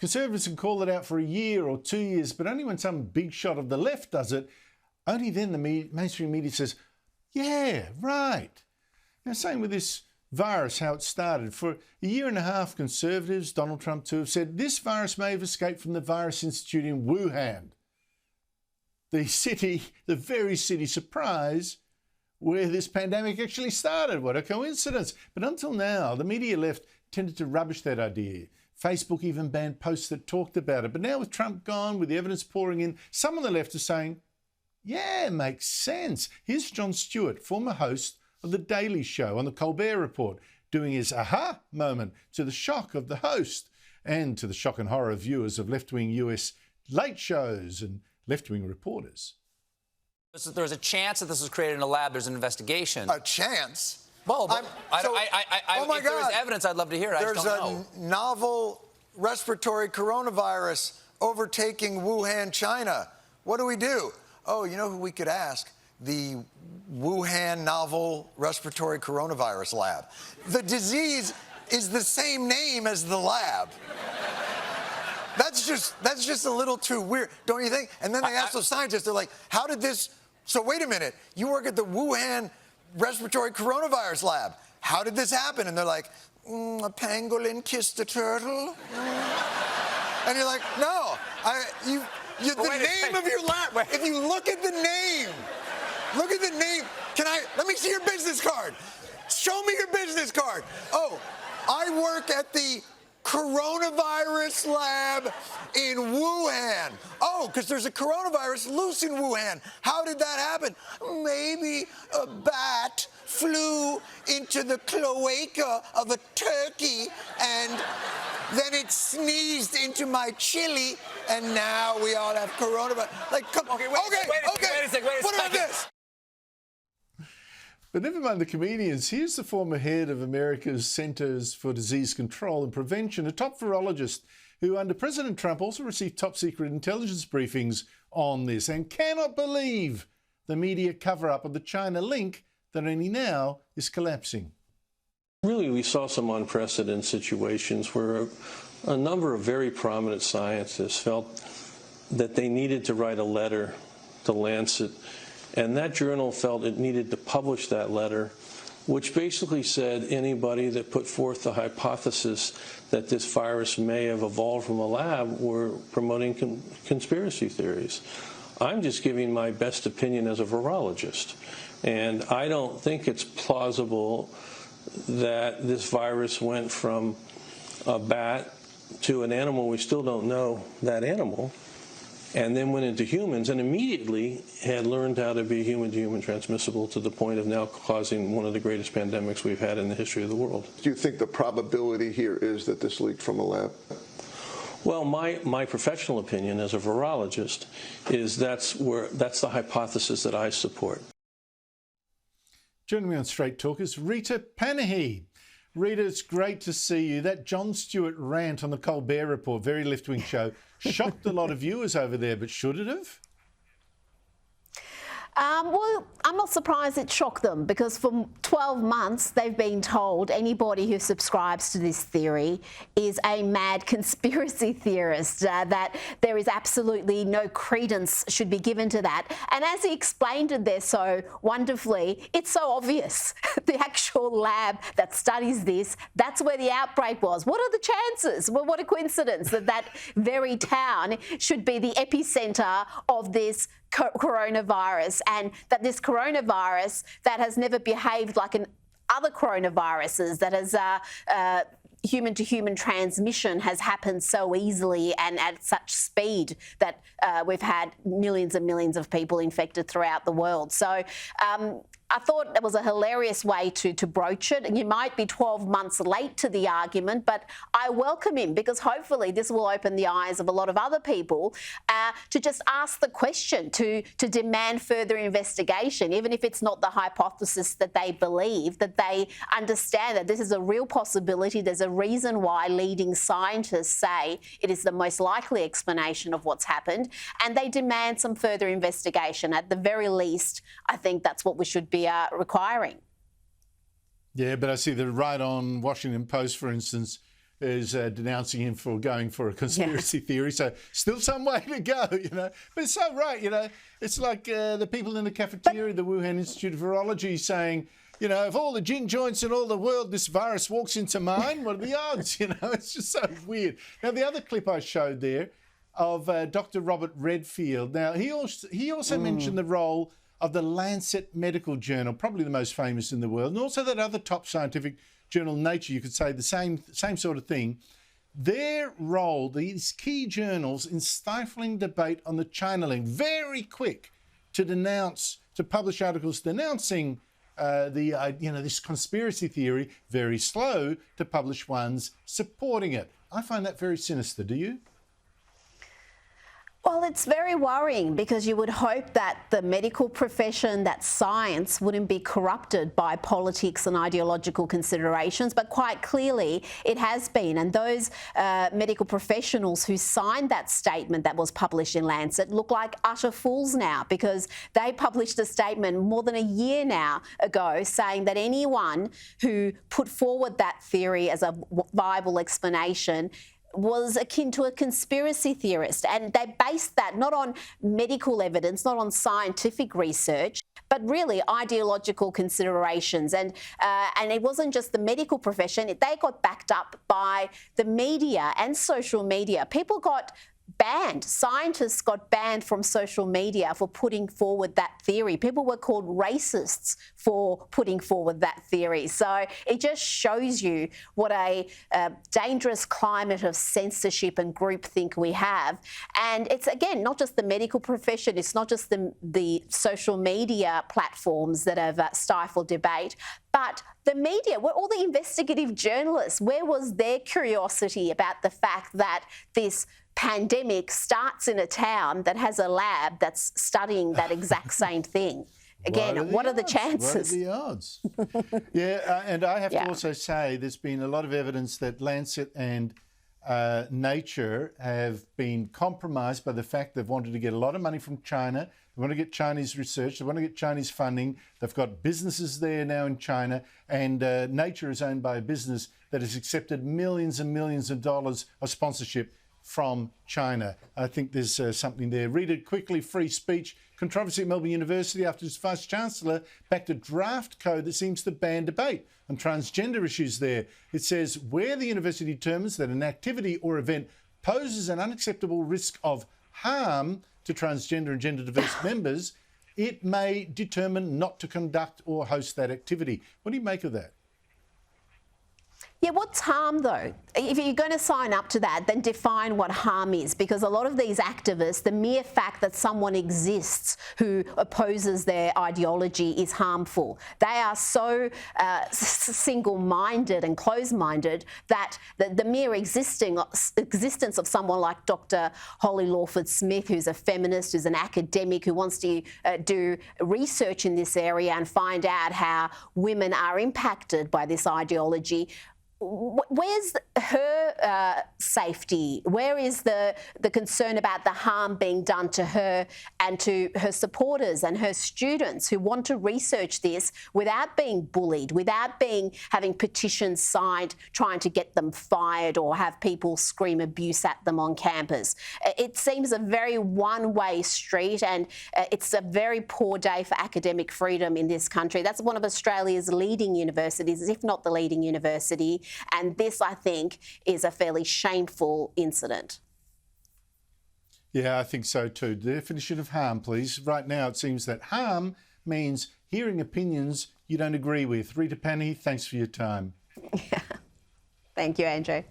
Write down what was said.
Conservatives can call it out for a year or 2 years, but only when some big shot of the left does it, only then the mainstream media says, yeah, right. Now, same with this virus, how it started. For a year and a half, Conservatives, Donald Trump too, have said this virus may have escaped from the Virus Institute in Wuhan, the very city, surprise, where this pandemic actually started. What a coincidence. But until now, the media left tended to rubbish that idea. Facebook even banned posts that talked about it. But now with Trump gone, with the evidence pouring in, some on the left are saying, yeah, it makes sense. Here's Jon Stewart, former host of The Daily Show on the Colbert Report, doing his aha moment to the shock of the host and to the shock and horror of viewers of left-wing US late shows and left-wing reporters. There's a chance that this was created in a lab. There's an investigation. A chance? Well, oh my if there God. is evidence, I'd love to hear it. There's a novel respiratory coronavirus overtaking Wuhan, China. What do we do? Oh, you know who we could ask? The Wuhan novel respiratory coronavirus lab. The disease is the same name as the lab. That's just a little too weird, don't you think? And then they ask the scientists, they're like, how did this... So wait a minute, you work at the Wuhan respiratory coronavirus lab. How did this happen? And they're like, a pangolin kissed a turtle. And you're like, no, the name of your lab. If you look at the name, let me see your business card. Show me your business card. Oh, I work at the coronavirus lab in Wuhan. Oh, because there's a coronavirus loose in Wuhan. How did that happen? Maybe a bat flew into the cloaca of a turkey and then it sneezed into my chili and now we all have coronavirus. Like, come on. Okay. Wait a second. What about this? But never mind the comedians, here's the former head of America's Centers for Disease Control and Prevention, a top virologist who under President Trump also received top-secret intelligence briefings on this and cannot believe the media cover-up of the China link that only now is collapsing. Really, we saw some unprecedented situations where a number of very prominent scientists felt that they needed to write a letter to Lancet, and that journal felt it needed to publish that letter, which basically said anybody that put forth the hypothesis that this virus may have evolved from a lab were promoting conspiracy theories. I'm just giving my best opinion as a virologist, and I don't think it's plausible that this virus went from a bat to an animal we still don't know that animal, and then went into humans and immediately had learned how to be human-to-human transmissible to the point of now causing one of the greatest pandemics we've had in the history of the world. Do you think the probability here is that this leaked from a lab? Well, my professional opinion as a virologist is that's the hypothesis that I support. Joining me on Straight Talk is Rita Panahi. Rita, it's great to see you. That Jon Stewart rant on the Colbert Report, very left-wing show, shocked a lot of viewers over there, but should it have? Well, I'm not surprised it shocked them because for 12 months they've been told anybody who subscribes to this theory is a mad conspiracy theorist, that there is absolutely no credence should be given to that. And as he explained it there so wonderfully, it's so obvious. The actual lab that studies this, that's where the outbreak was. What are the chances? Well, what a coincidence that that very town should be the epicenter of this coronavirus, and that this coronavirus that has never behaved like other coronaviruses, that has human-to-human transmission has happened so easily and at such speed that we've had millions and millions of people infected throughout the world. So I thought that was a hilarious way to broach it. And you might be 12 months late to the argument, but I welcome him because hopefully this will open the eyes of a lot of other people to just ask the question, to demand further investigation, even if it's not the hypothesis that they believe, that they understand that this is a real possibility. There's a reason why leading scientists say it is the most likely explanation of what's happened, and they demand some further investigation. At the very least, I think that's what we should be requiring. Yeah, but I see that right on Washington Post, for instance, is denouncing him for going for a conspiracy theory. So still some way to go, But it's so right, It's like the people in the cafeteria, the Wuhan Institute of Virology, saying, if all the gin joints in all the world, this virus walks into mine, what are the odds? It's just so weird. Now, the other clip I showed there of Dr. Robert Redfield. Now, he also mentioned the role of the Lancet Medical Journal, probably the most famous in the world, and also that other top scientific journal, Nature. You could say the same sort of thing. Their role, these key journals, in stifling debate on the China link, very quick to publish articles denouncing this conspiracy theory, very slow to publish ones supporting it. I find that very sinister. Do you? Well, it's very worrying because you would hope that the medical profession, that science wouldn't be corrupted by politics and ideological considerations, but quite clearly it has been. And those medical professionals who signed that statement that was published in Lancet look like utter fools now, because they published a statement more than a year now ago saying that anyone who put forward that theory as a viable explanation was akin to a conspiracy theorist. And they based that not on medical evidence, not on scientific research, but really ideological considerations. And it wasn't just the medical profession. They got backed up by the media and social media. People got banned. Scientists got banned from social media for putting forward that theory. People were called racists for putting forward that theory. So it just shows you what a dangerous climate of censorship and groupthink we have. And it's, again, not just the medical profession. It's not just the social media platforms that have stifled debate, but the media, all the investigative journalists, where was their curiosity about the fact that this pandemic starts in a town that has a lab that's studying that exact same thing? Again, what are the chances? What are the odds? And I have to also say there's been a lot of evidence that Lancet and Nature have been compromised by the fact they've wanted to get a lot of money from China. They want to get Chinese research. They want to get Chinese funding. They've got businesses there now in China. And Nature is owned by a business that has accepted millions and millions of dollars of sponsorship from China. I think there's something there. Read it quickly. Free speech. Controversy at Melbourne University after its Vice-Chancellor backed a draft code that seems to ban debate on transgender issues there. It says, where the university determines that an activity or event poses an unacceptable risk of harm to transgender and gender-diverse members, it may determine not to conduct or host that activity. What do you make of that? Yeah, what's harm though? If you're going to sign up to that, then define what harm is, because a lot of these activists, the mere fact that someone exists who opposes their ideology is harmful. They are so single-minded and closed-minded that the mere existence of someone like Dr. Holly Lawford-Smith, who's a feminist, who's an academic, who wants to do research in this area and find out how women are impacted by this ideology, where's her safety? Where is the concern about the harm being done to her and to her supporters and her students who want to research this without being bullied, without having petitions signed trying to get them fired or have people scream abuse at them on campus? It seems a very one-way street, and it's a very poor day for academic freedom in this country. That's one of Australia's leading universities, if not the leading university. And this, I think, is a fairly shameful incident. Yeah, I think so too. The definition of harm, please. Right now, it seems that harm means hearing opinions you don't agree with. Rita Panahi, thanks for your time. Thank you, Andrew.